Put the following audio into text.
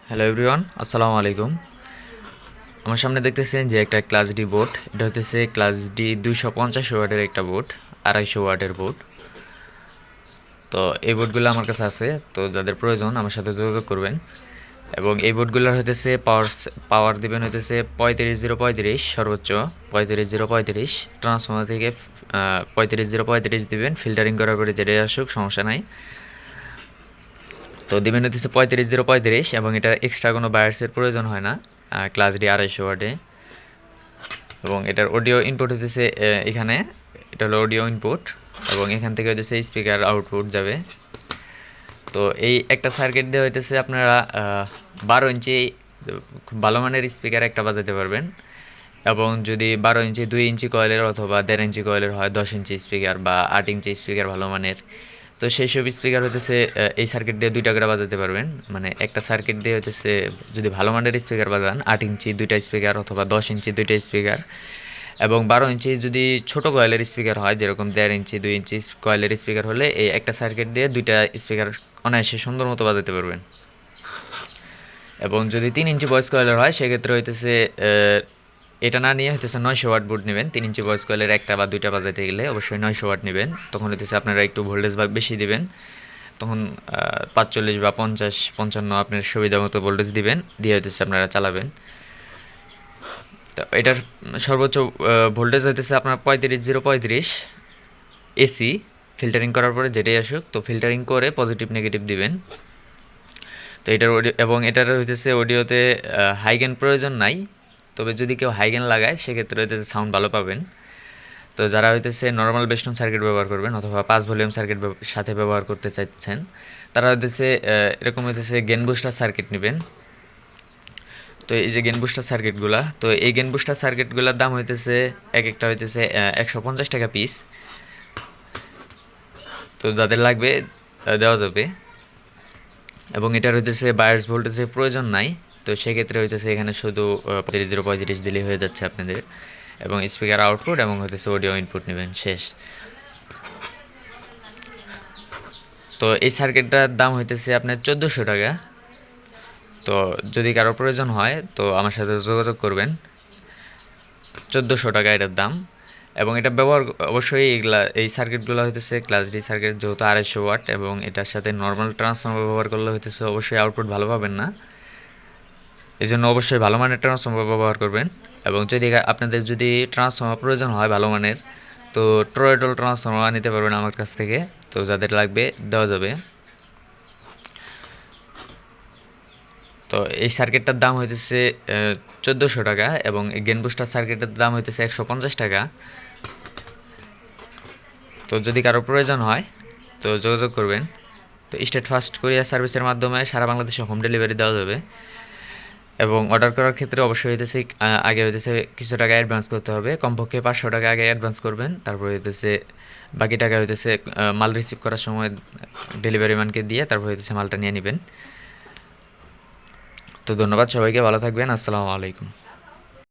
Hello everyone, আসসালামু আলাইকুম। আমার সামনে দেখতেছেন যে একটা ক্লাস ডি বোর্ড। এটা হতেছে ক্লাস ডি 250 ওয়াটের একটা বোর্ড, 250 ওয়াটের বোর্ড। তো এই বোর্ডগুলো আমার কাছে আছে, তো যাদের প্রয়োজন আমার সাথে যোগাযোগ করবেন। এবং এই বোর্ডগুলোর হইতেছে পাওয়ার দিবেন হইতেছে 35 0 35 সর্বোচ্চ 35 0 35। ট্রান্সফর্মার থেকে 35 0 35 দিবেন, ফিল্টারিং করার পরে যেটাই আসুক সমস্যা নাই। তো দিবেন হচ্ছে 35 0 35 এবং এটা এক্সট্রা কোনো বায়ার্সের প্রয়োজন হয় না ক্লাস ডি 250 ওয়াটে। এবং এটার অডিও ইনপুট হতেছে এখানে, এটা হলো অডিও ইনপুট এবং এখান থেকে হইতেছে স্পিকার আউটপুট যাবে। তো এই একটা সার্কিট দিয়ে হইতেছে আপনারা 12 ইঞ্চি খুব ভালো মানের স্পিকার একটা বাজাতে পারবেন। এবং যদি 12 ইঞ্চি 2 ইঞ্চি কয়েলের অথবা 1.5 ইঞ্চি কয়েলের হয়, 10 ইঞ্চি স্পিকার বা 8 ইঞ্চি স্পিকার ভালো মানের, তো সেই সব স্পিকার হতেছে এই সার্কিট দিয়ে 2টা করে বাজাতে পারবেন। মানে একটা সার্কিট দিয়ে হতেছে যদি ভালো মানের স্পিকার বাজান 8 ইঞ্চি 2টা স্পিকার অথবা 10 ইঞ্চি 2টা স্পিকার। এবং 12 ইঞ্চি যদি ছোট কয়েলের স্পিকার হয়, যেরকম 1.5 ইঞ্চি 2 ইঞ্চি কয়েলের স্পিকার হলে এই একটা সার্কিট দিয়ে 2টা স্পিকার অনায়াসে সুন্দর মতো বাজাতে পারবেন। এবং যদি 3 ইঞ্চি ভয়েস কয়েলের হয় সেক্ষেত্রে হইতেছে এটা না নিয়ে হইতেছে 900 ওয়াট বোর্ড নেবেন। 3 ইঞ্চি ভয়েস কয়েলের একটা বা 2টা বাজাইতে গেলে অবশ্যই 900 ওয়াট নেবেন। তখন হইতেছে আপনারা একটু ভোল্টেজ বা বেশি দিবেন। তখন 45 বা 50 55 আপনার সুবিধা মতো ভোল্টেজ দিবেন, দিয়ে হইতেছে আপনারা চালাবেন। তো এটার সর্বোচ্চ ভোল্টেজ হইতেছে আপনার 35 0 35 এসি। ফিল্টারিং করার পরে যেটাই আসুক, তো ফিল্টারিং করে পজিটিভ নেগেটিভ দিবেন। তো এটার অডিও এবং এটার হইতেছে অডিওতে হাইগেন প্রয়োজন নাই, তবে যদি কেউ হাইগেন লাগায় সেক্ষেত্রে হইতেছে সাউন্ড ভালো পাবেন। তো যারা হইতেছে নর্মাল বেস্টন সার্কিট ব্যবহার করবেন অথবা 5 ভলিউম সার্কিট সাথে ব্যবহার করতে চাইছেন, তারা হইতেছে এরকম হইতেছে গেন বুস্টার সার্কিট নেবেন। তো এই যে গেন বুস্টার সার্কিটগুলা, তো এই গেন বুস্টার সার্কিটগুলোর দাম হইতেছে এক একটা হইতেছে 150 টাকা পিস। তো যাদের লাগবে দেওয়া যাবে। এবং এটার হইতেছে বায়ার্স ভোল্টেজের প্রয়োজন নাই, তো সেক্ষেত্রে হইতেছে এখানে শুধু 35 0 35 দিলেই হয়ে যাচ্ছে আপনাদের। এবং স্পিকার আউটপুট এবং হইতেছে অডিও ইনপুট নেবেন, শেষ। তো এই সার্কিটটার দাম হইতেছে আপনার 1400 টাকা। তো যদি কারো প্রয়োজন হয় তো আমার সাথে যোগাযোগ করবেন। 1400 টাকা এটার দাম। এবং এটা ব্যবহার অবশ্যই এই সার্কিটগুলো হইতেছে ক্লাস ডি সার্কিট, যেহেতু 250 ওয়াট, এবং এটার সাথে নর্মাল ট্রান্সফর্মার ব্যবহার করলে হইতেছে অবশ্যই আউটপুট ভালো পাবেন না। এই জন্য অবশ্যই ভালো মানের ট্রান্সফর্মার ব্যবহার করবেন। এবং যদি আপনাদের যদি ট্রান্সফর্মার প্রয়োজন হয় ভালো মানের, তো ট্রয়েডল ট্রান্সফর্মার নিতে পারবেন আমার কাছ থেকে। তো যাদের লাগবে দেওয়া যাবে। তো এই সার্কিটটার দাম হইতেছে 1400 টাকা এবং এই গেন বুস্টার সার্কিটের দাম হইতেছে 150 টাকা। তো যদি কারো প্রয়োজন হয় তো যোগাযোগ করবেন। তো স্টেট ফার্স্ট কুরিয়ার সার্ভিসের মাধ্যমে সারা বাংলাদেশে হোম ডেলিভারি দেওয়া যাবে। এবং অর্ডার করার ক্ষেত্রে অবশ্যই হইতেছে আগে হইতেছে কিছু টাকা অ্যাডভান্স করতে হবে, কমপক্ষে 500 টাকা আগে অ্যাডভান্স করবেন। তারপরে হইতেছে বাকি টাকা হইতেছে মাল রিসিভ করার সময় ডেলিভারি ম্যানকে দিয়ে তারপর হইতেছে মালটা নিয়ে নেবেন। তো ধন্যবাদ সবাইকে, ভালো থাকবেন, আসসালামু আলাইকুম।